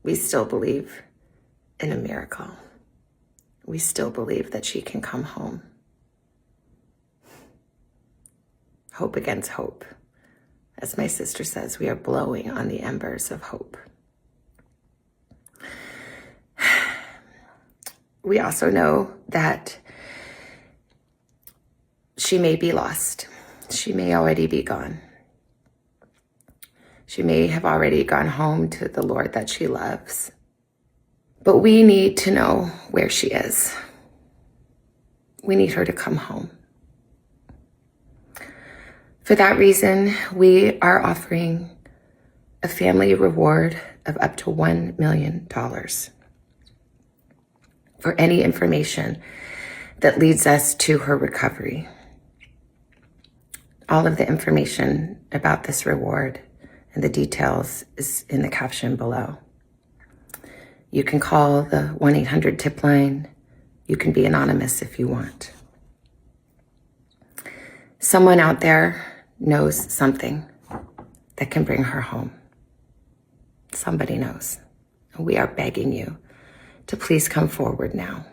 we still believe in a miracle. We still believe that she can come home. Hope against hope. As my sister says, we are blowing on the embers of hope. We also know that she may be lost. She may already be gone. She may have already gone home to the Lord that she loves. But we need to know where she is. We need her to come home. For that reason, we are offering a family reward of up to $1 million for any information that leads us to her recovery. All of the information about this reward and the details is in the caption below. You can call the 1-800-TIP line. You can be anonymous if you want. Someone out there knows something that can bring her home. Somebody knows. We are begging you to please come forward now.